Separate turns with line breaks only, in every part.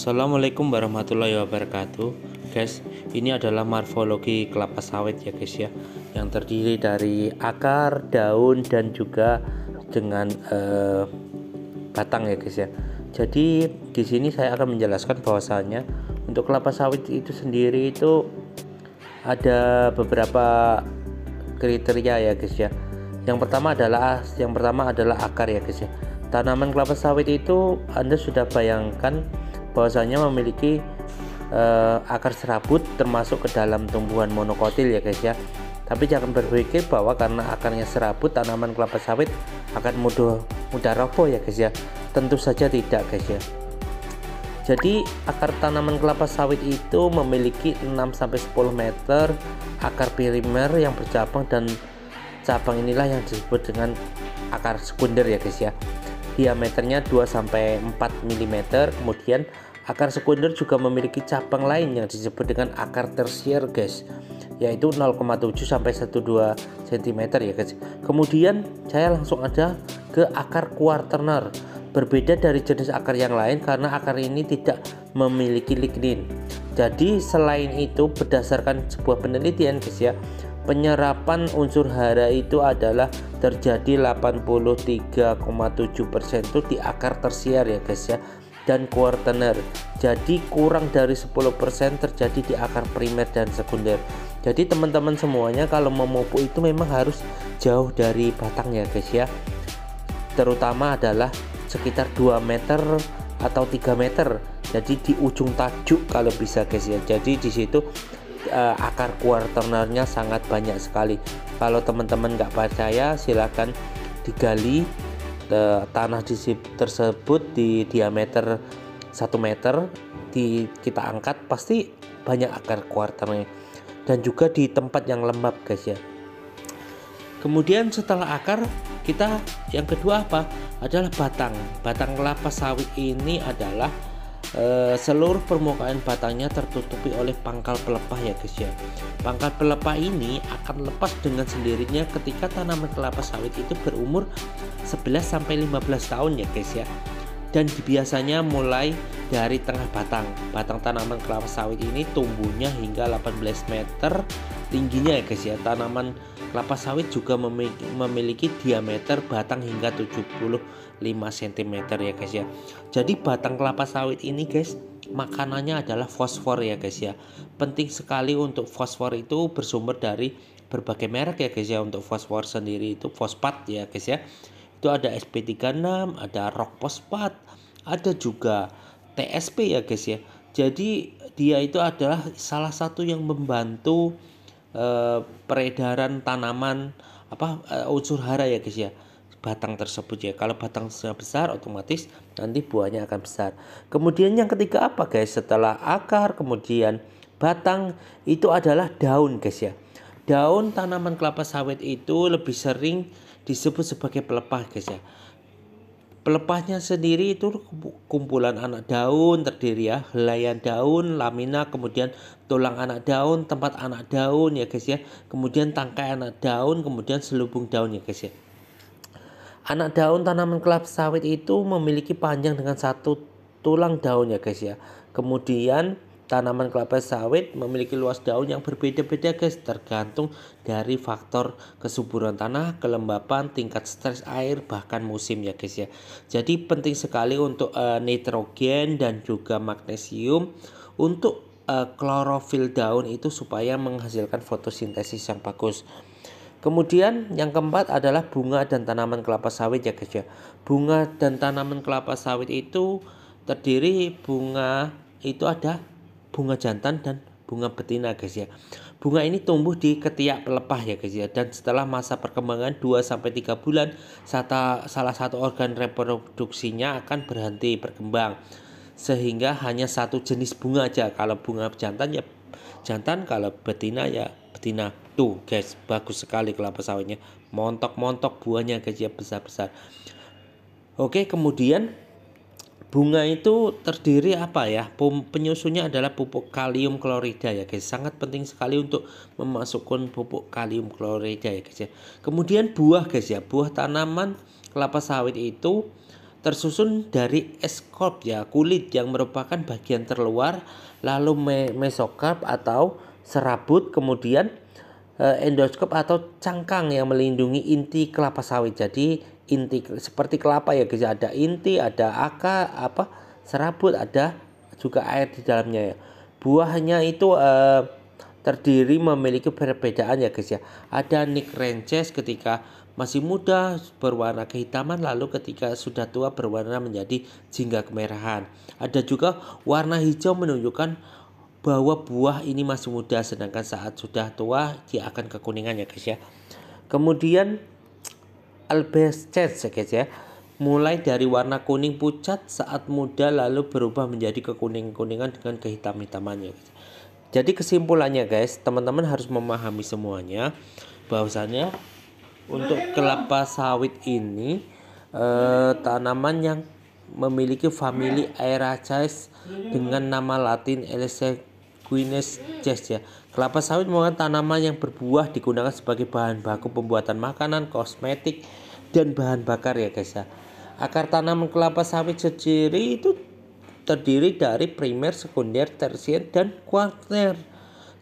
Assalamualaikum warahmatullahi wabarakatuh. Guys, ini adalah morfologi kelapa sawit ya guys ya, yang terdiri dari akar, daun dan juga dengan batang ya guys ya. Jadi di sini saya akan menjelaskan bahwasanya untuk kelapa sawit itu sendiri itu ada beberapa kriteria ya guys ya. Yang pertama adalah akar ya guys ya. Tanaman kelapa sawit itu Anda sudah bayangkan bahwasanya memiliki akar serabut termasuk ke dalam tumbuhan monokotil ya guys ya. Tapi jangan berpikir bahwa karena akarnya serabut tanaman kelapa sawit akan mudah roboh ya guys ya. Tentu saja tidak guys ya. Jadi akar tanaman kelapa sawit itu memiliki 6-10 meter akar primer yang bercabang, dan cabang inilah yang disebut dengan akar sekunder ya guys ya. Diameternya 2-4 mm. Kemudian akar sekunder juga memiliki cabang lain yang disebut dengan akar tersier guys, yaitu 0,7-12 cm ya guys. Kemudian saya langsung ada ke akar kuarterner. Berbeda dari jenis akar yang lain karena akar ini tidak memiliki lignin. Jadi selain itu, berdasarkan sebuah penelitian guys ya, penyerapan unsur hara itu adalah terjadi 83,7% itu di akar tersier ya guys ya, dan kuarterner. Jadi kurang dari 10% terjadi di akar primer dan sekunder. Jadi teman-teman semuanya kalau memupuk itu memang harus jauh dari batang ya guys ya, terutama adalah sekitar 2 meter atau 3 meter. Jadi di ujung tajuk kalau bisa guys ya. Jadi di situ akar kuarternernya sangat banyak sekali. Kalau teman-teman nggak percaya, silahkan digali tanah tersebut di diameter 1 meter, kita angkat pasti banyak akar kuarternya, dan juga di tempat yang lembab guys ya. Kemudian setelah akar, kita yang kedua adalah batang. Batang kelapa sawit ini adalah seluruh permukaan batangnya tertutupi oleh pangkal pelepah ya guys ya. Pangkal pelepah ini akan lepas dengan sendirinya ketika tanaman kelapa sawit itu berumur 11-15 tahun ya guys ya. Dan biasanya mulai dari tengah batang. Batang tanaman kelapa sawit ini tumbuhnya hingga 18 meter tingginya ya guys ya. Tanaman kelapa sawit juga memiliki diameter batang hingga 75 cm ya guys ya. Jadi batang kelapa sawit ini guys, makanannya adalah fosfor ya guys ya. Penting sekali untuk fosfor itu bersumber dari berbagai merek ya guys ya. Untuk fosfor sendiri itu fosfat ya guys ya. Itu ada SP36, ada rock fosfat, ada juga TSP ya guys ya. Jadi dia itu adalah salah satu yang membantu peredaran tanaman unsur hara ya guys ya, batang tersebut ya. Kalau batangnya besar, otomatis nanti buahnya akan besar. Kemudian yang ketiga guys, setelah akar kemudian batang, itu adalah daun guys ya. Daun tanaman kelapa sawit itu lebih sering disebut sebagai pelepah guys ya. Pelepahnya sendiri itu kumpulan anak daun, terdiri ya helaian daun, lamina, kemudian tulang anak daun, tempat anak daun ya guys ya, kemudian tangkai anak daun, kemudian selubung daun ya guys ya. Anak daun tanaman kelapa sawit itu memiliki panjang dengan satu tulang daun ya guys ya. Kemudian tanaman kelapa sawit memiliki luas daun yang berbeda-beda guys, tergantung dari faktor kesuburan tanah, kelembapan, tingkat stres air, bahkan musim ya guys ya. Jadi penting sekali untuk nitrogen dan juga magnesium untuk klorofil daun itu supaya menghasilkan fotosintesis yang bagus. Kemudian yang keempat adalah bunga dan tanaman kelapa sawit ya guys ya. Bunga dan tanaman kelapa sawit itu terdiri, bunga itu ada bunga jantan dan bunga betina guys ya. Bunga ini tumbuh di ketiak pelepah ya guys ya, dan setelah masa perkembangan 2-3 bulan salah satu organ reproduksinya akan berhenti berkembang, sehingga hanya satu jenis bunga aja. Kalau bunga jantan ya jantan, kalau betina ya betina. Tuh guys, bagus sekali kelapa sawitnya, montok-montok buahnya guys ya, besar-besar. Oke, kemudian bunga itu terdiri penyusunnya adalah pupuk kalium klorida ya guys. Sangat penting sekali untuk memasukkan pupuk kalium klorida ya guys ya. Kemudian buah guys ya. Buah tanaman kelapa sawit itu tersusun dari escorp ya, kulit yang merupakan bagian terluar, lalu mesokarp atau serabut, kemudian endoskop atau cangkang yang melindungi inti kelapa sawit. Jadi inti seperti kelapa ya guys, ada inti, ada akar, serabut, ada juga air di dalamnya ya. Buahnya itu terdiri memiliki perbedaan ya guys ya. Ada Nick Ranches ketika masih muda berwarna kehitaman, lalu ketika sudah tua berwarna menjadi jingga kemerahan. Ada juga warna hijau menunjukkan bahwa buah ini masih muda, sedangkan saat sudah tua dia akan kekuningan ya guys ya. Kemudian Albescens ya guys ya, mulai dari warna kuning pucat saat muda lalu berubah menjadi kekuning-kuningan dengan kehitam-hitamannya guys. Jadi kesimpulannya guys, teman-teman harus memahami semuanya bahwasanya untuk kelapa sawit ini tanaman yang memiliki famili Aeraceae dengan nama latin Elesequines ya. Kelapa sawit merupakan tanaman yang berbuah, digunakan sebagai bahan baku pembuatan makanan, kosmetik, dan bahan bakar ya guys ya. Akar tanaman kelapa sawit sendiri itu terdiri dari primer, sekunder, tersier, dan kuarter.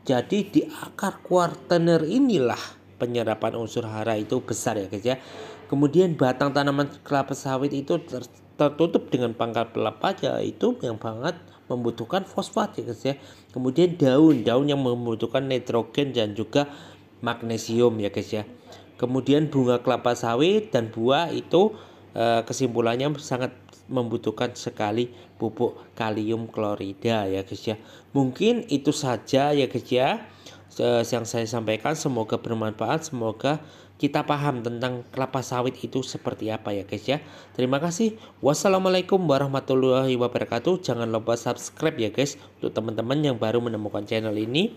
Jadi di akar kuartener inilah penyerapan unsur hara itu besar ya guys ya. Kemudian batang tanaman kelapa sawit itu tertutup dengan pangkal pelepah, yaitu yang banget membutuhkan fosfat ya guys ya. Kemudian daun yang membutuhkan nitrogen dan juga magnesium ya guys ya. Kemudian bunga kelapa sawit dan buah itu kesimpulannya sangat membutuhkan sekali pupuk kalium klorida ya guys ya. Mungkin itu saja ya guys ya yang saya sampaikan, semoga bermanfaat, semoga kita paham tentang kelapa sawit itu seperti apa ya guys ya. Terima kasih. Wassalamualaikum warahmatullahi wabarakatuh. Jangan lupa subscribe ya guys untuk teman-teman yang baru menemukan channel ini.